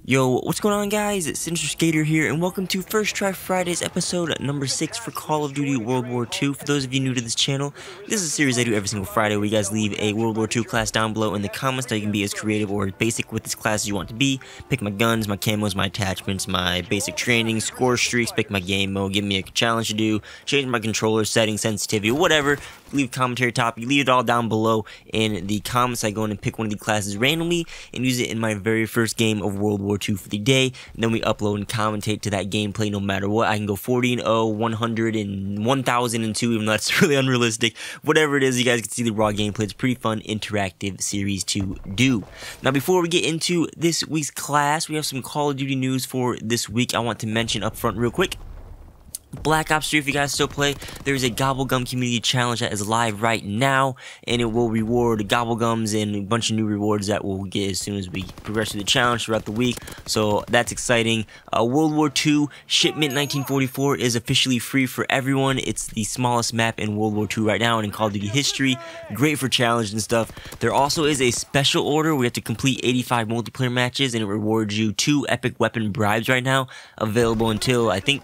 Yo, what's going on, guys? It's Intercept here, and welcome to First Try Fridays episode number 6 for Call of Duty WW2. For those of you new to this channel, this is a series I do every single Friday where you guys leave a World War II class down below in the comments that you can be as creative or as basic with this class as you want to be. Pick my guns, my camos, my attachments, my basic training, score streaks, pick my game mode, give me a challenge to do, change my controller settings, sensitivity, whatever. Leave a commentary topic, leave it all down below in the comments. I go in and pick one of the classes randomly and use it in my very first game of World War II for the day, and then we upload and commentate to that gameplay no matter what. I can go 40-0, 100 and 1002, even though that's really unrealistic. Whatever it is, you guys can see the raw gameplay. It's a pretty fun interactive series to do. Now, before we get into this week's class, we have some Call of Duty news for this week I want to mention up front real quick. Black Ops 3, if you guys still play, there's a Gobblegum community challenge that is live right now, and it will reward Gobblegums and a bunch of new rewards that we'll get as soon as we progress through the challenge throughout the week, so that's exciting. World War II Shipment 1944 is officially free for everyone. It's the smallest map in World War II right now and in Call of Duty history. Great for challenge and stuff. There also is a special order where you have to complete 85 multiplayer matches, and it rewards you 2 epic weapon bribes right now, available until, I think,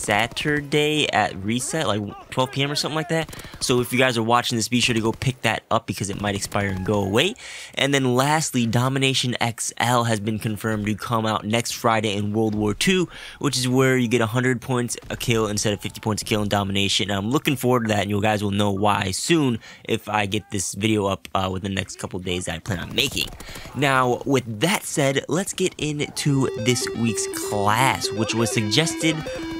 Saturday at reset, like 12 p.m. or something like that. So if you guys are watching this, be sure to go pick that up because it might expire and go away. And then lastly, Domination XL has been confirmed to come out next Friday in World War II, which is where you get 100 points a kill instead of 50 points a kill in Domination. And I'm looking forward to that, and you guys will know why soon if I get this video up within the next couple days that I plan on making. Now, with that said, let's get into this week's class, which was suggested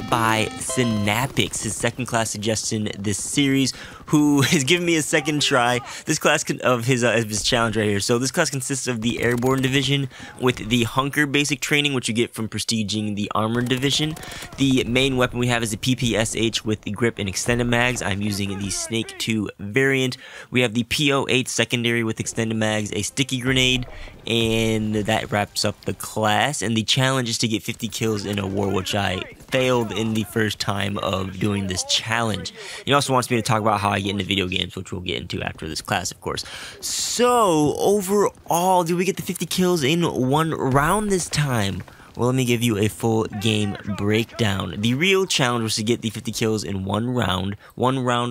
by Synaptics, his second class suggestion this series, who has given me a second try. This class of his challenge right here. So this class consists of the Airborne Division with the Hunker basic training, which you get from prestiging the Armored Division. The main weapon we have is the PPSH with the grip and extended mags. I'm using the Snake 2 variant. We have the P-08 secondary with extended mags, a sticky grenade, and that wraps up the class. And the challenge is to get 50 kills in a war, which I failed in the first time of doing this challenge. He also wants me to talk about how I get into video games, which we'll get into after this class, of course. So, overall, did we get the 50 kills in one round this time? Well, let me give you a full game breakdown. The real challenge was to get the 50 kills in one round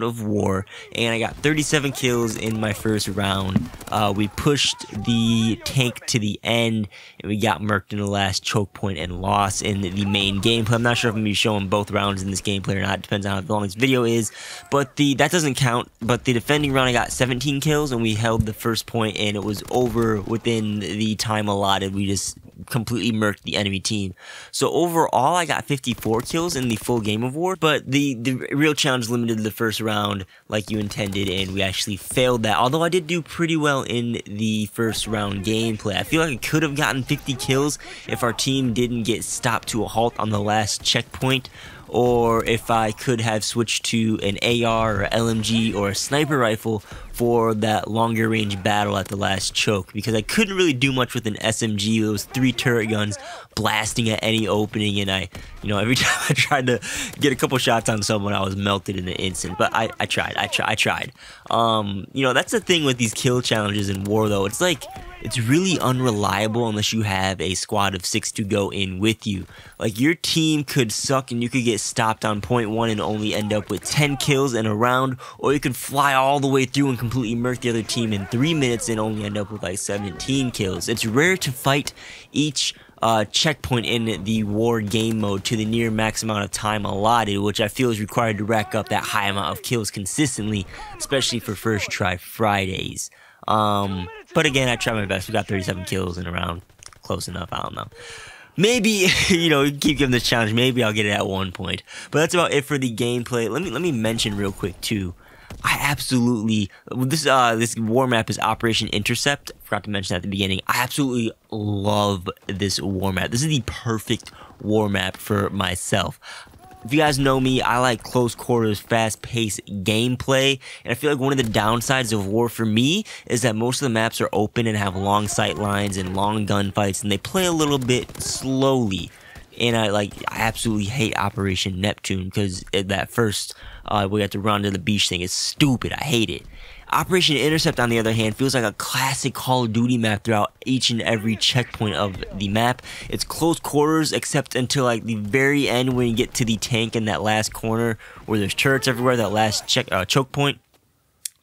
of war, and I got 37 kills in my first round. We pushed the tank to the end, and we got murked in the last choke point and lost in the main gameplay. I'm not sure if I'm going to be showing both rounds in this gameplay or not. It depends on how long this video is, but that doesn't count. But the defending round, I got 17 kills, and we held the first point, and it was over within the time allotted. We just completely murked the enemy team. So overall, I got 54 kills in the full game of war, but the real challenge limited to the first round like you intended, and we actually failed that. Although I did do pretty well in the first round gameplay. I feel like I could have gotten 50 kills if our team didn't get stopped to a halt on the last checkpoint, or if I could have switched to an AR or LMG or a sniper rifle for that longer range battle at the last choke, because I couldn't really do much with an SMG. Those 3 turret guns blasting at any opening, and every time I tried to get a couple shots on someone, I was melted in an instant. But I tried. That's the thing with these kill challenges in war, though. It's like, it's really unreliable unless you have a squad of 6 to go in with you. Like, your team could suck and you could get stopped on point 1 and only end up with 10 kills in a round, or you could fly all the way through and completely murk the other team in 3 minutes and only end up with like 17 kills. It's rare to fight each checkpoint in the war game mode to the near max amount of time allotted, which I feel is required to rack up that high amount of kills consistently, especially for First Try Fridays. But again, I tried my best. We got 37 kills in a round. Close enough, I don't know. Maybe, keep giving this challenge, maybe I'll get it at one point. But that's about it for the gameplay. Let me mention real quick, too. I absolutely, this war map is Operation Intercept. I forgot to mention that at the beginning. I absolutely love this war map. This is the perfect war map for myself. If you guys know me, I like close quarters, fast-paced gameplay, and I feel like one of the downsides of war for me is that most of the maps are open and have long sight lines and long gunfights, and they play a little bit slowly. And I absolutely hate Operation Neptune because that first we got to run to the beach thing is stupid. I hate it. Operation Intercept, on the other hand, feels like a classic Call of Duty map throughout each and every checkpoint of the map. It's close quarters, except until like the very end when you get to the tank in that last corner where there's turrets everywhere. That last choke point.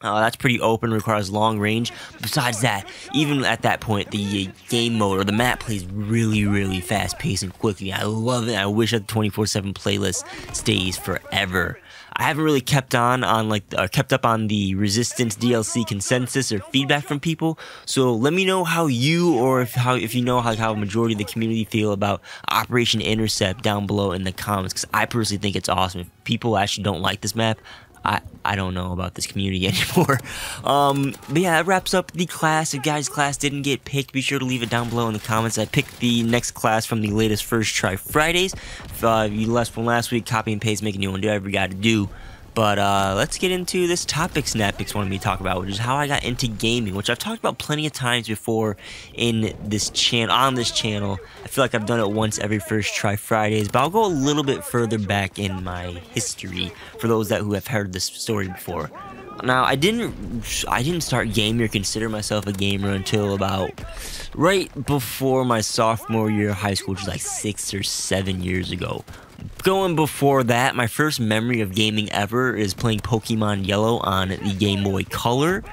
That's pretty open, requires long range. Besides that, even at that point, the game mode or the map plays really, really fast paced and quickly. I love it. I wish that the 24/7 playlist stays forever. I haven't really kept up on the Resistance DLC consensus or feedback from people. So let me know how you, or if you know how a majority of the community feel about Operation Intercept down below in the comments, because I personally think it's awesome. If people actually don't like this map, I don't know about this community anymore. But yeah, that wraps up the class. If guys' class didn't get picked, be sure to leave it down below in the comments. I picked the next class from the latest First Try Fridays. If you left from last week, copy and paste, make a new one, do whatever you gotta do. But let's get into this topic Snapix wanted me to talk about, which is how I got into gaming, which I've talked about plenty of times before in this channel. I feel like I've done it once every First Try Fridays, but I'll go a little bit further back in my history for those who have heard this story before. Now, I didn't start gaming or consider myself a gamer until about right before my sophomore year of high school, which was like 6 or 7 years ago. Going before that, my first memory of gaming ever is playing Pokemon Yellow on the Game Boy Color.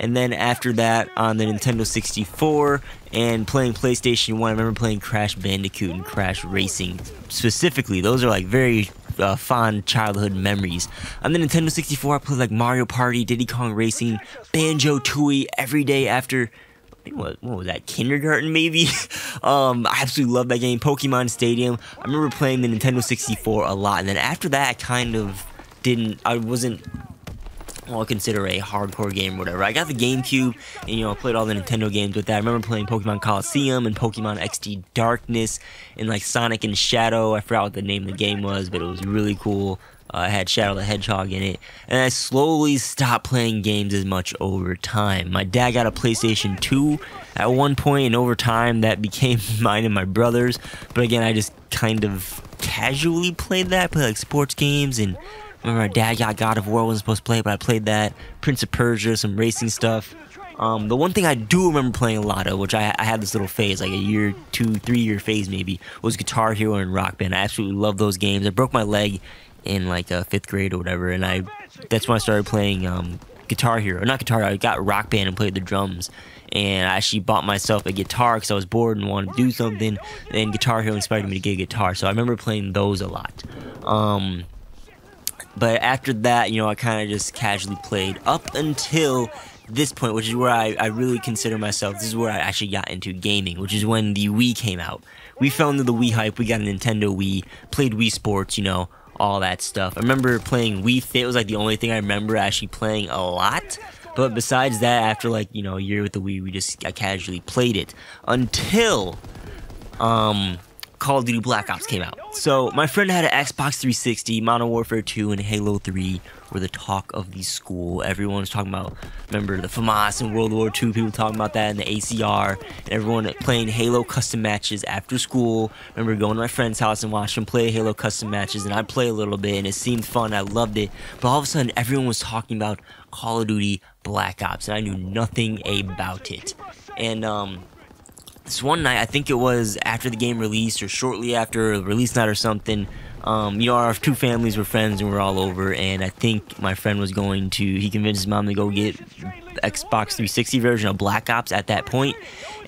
And then after that, on the Nintendo 64 and playing PlayStation 1, I remember playing Crash Bandicoot and Crash Racing specifically. Those are like very fond childhood memories. On the Nintendo 64, I played like Mario Party, Diddy Kong Racing, Banjo-Tooie every day after... What was that, kindergarten maybe? I absolutely love that game. Pokemon Stadium. I remember playing the Nintendo 64 a lot, and then after that I wasn't well, consider a hardcore game or whatever. I got the GameCube and I played all the Nintendo games with that. I remember playing Pokemon Coliseum and Pokemon XD Darkness and like Sonic and Shadow. I forgot what the name of the game was, but it was really cool. I had Shadow the Hedgehog in it, and I slowly stopped playing games as much over time. My dad got a PlayStation 2 at one point, and over time that became mine and my brother's. But again, I just kind of casually played that. I played like sports games, and I remember my dad got God of War, wasn't supposed to play it, but I played that. Prince of Persia, some racing stuff. The one thing I do remember playing a lot of, which I had this little phase, like a 2-3 year phase maybe, was Guitar Hero and Rock Band. I absolutely love those games. I broke my leg in like 5th grade or whatever, and that's when I started playing Guitar Hero. Not Guitar Hero, I got Rock Band and played the drums. And I actually bought myself a guitar because I was bored and wanted to do something. And Guitar Hero inspired me to get a guitar, so I remember playing those a lot. But after that, I kind of just casually played up until this point, which is where I really consider myself, this is where I actually got into gaming, which is when the Wii came out. We fell into the Wii hype, we got a Nintendo Wii, played Wii Sports, all that stuff. I remember playing Wii Fit, was like the only thing I remember actually playing a lot. But besides that, after like, a year with the Wii, I casually played it until Call of Duty Black Ops came out. So my friend had an Xbox 360, Modern Warfare 2 and Halo 3 were the talk of the school. Everyone was talking about, remember the FAMAS in World War II, people talking about that in the ACR, and everyone playing Halo custom matches after school. I remember going to my friend's house and watching them play Halo custom matches, and I'd play a little bit, and it seemed fun, I loved it. But all of a sudden, everyone was talking about Call of Duty Black Ops, and I knew nothing about it. And this one night, I think it was after the game released or shortly after the release night or something, our two families were friends and we were all over, and I think my friend was he convinced his mom to go get Xbox 360 version of Black Ops at that point,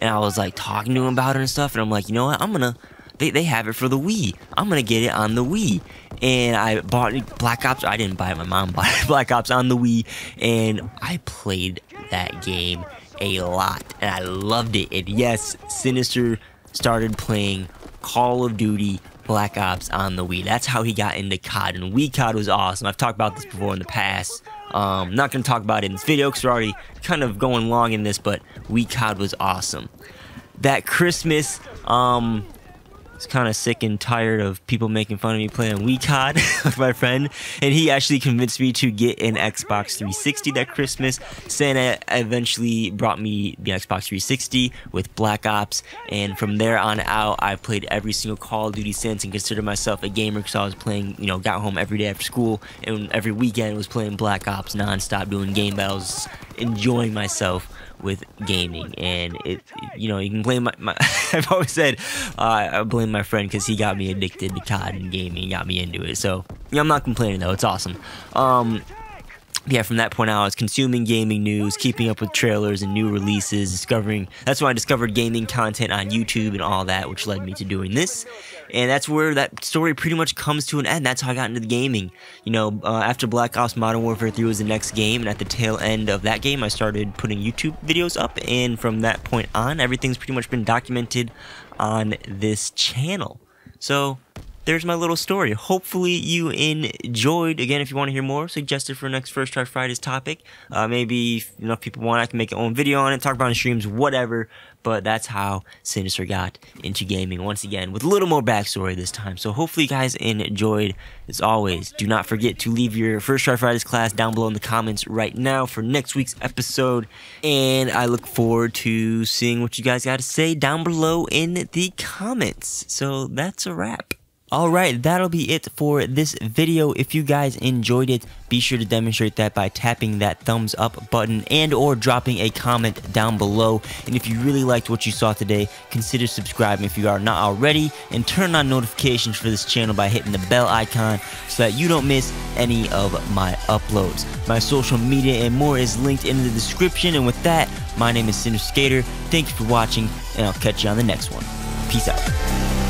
and I was like talking to him about it and stuff, and I'm like, you know what, they have it for the Wii, I'm gonna get it on the Wii. And I bought Black Ops. I didn't buy it, my mom bought it, Black Ops on the Wii, and I played that game a lot, and I loved it. And yes, Sinister started playing Call of Duty Black Ops on the Wii. That's how he got into COD, and Wii COD was awesome. I've talked about this before in the past. I'm not going to talk about it in this video because we're already kind of going long in this, but Wii COD was awesome. That Christmas, was kind of sick and tired of people making fun of me playing Wii COD with my friend, and he actually convinced me to get an Xbox 360 that Christmas. Santa eventually brought me the Xbox 360 with Black Ops, and from there on out, I've played every single Call of Duty since and consider myself a gamer because I was playing, you know, got home every day after school, and every weekend was playing Black Ops non-stop, doing game battles, enjoying myself with gaming. And you know, you can blame my I've always said I blame my friend because he got me addicted to COD and gaming, got me into it. So yeah, I'm not complaining though, it's awesome. Yeah, from that point out, I was consuming gaming news, keeping up with trailers and new releases, that's when I discovered gaming content on YouTube and all that, which led me to doing this. And that's where that story pretty much comes to an end. That's how I got into the gaming. You know, after Black Ops Modern Warfare 3 was the next game, and at the tail end of that game, I started putting YouTube videos up, and from that point on, everything's pretty much been documented on this channel. So there's my little story. Hopefully you enjoyed. Again, if you want to hear more, suggested for next First Try Friday's topic. Maybe if enough people want, I can make an own video on it, talk about it in streams, whatever. But that's how Sinister got into gaming, once again, with a little more backstory this time. So hopefully you guys enjoyed. As always, do not forget to leave your First Try Fridays class down below in the comments right now for next week's episode. And I look forward to seeing what you guys got to say down below in the comments. So that's a wrap. Alright, that'll be it for this video. If you guys enjoyed it, be sure to demonstrate that by tapping that thumbs up button and or dropping a comment down below. And if you really liked what you saw today, consider subscribing if you are not already, and turn on notifications for this channel by hitting the bell icon so that you don't miss any of my uploads. My social media and more is linked in the description. And with that, my name is Sinister Skater. Thank you for watching, and I'll catch you on the next one. Peace out.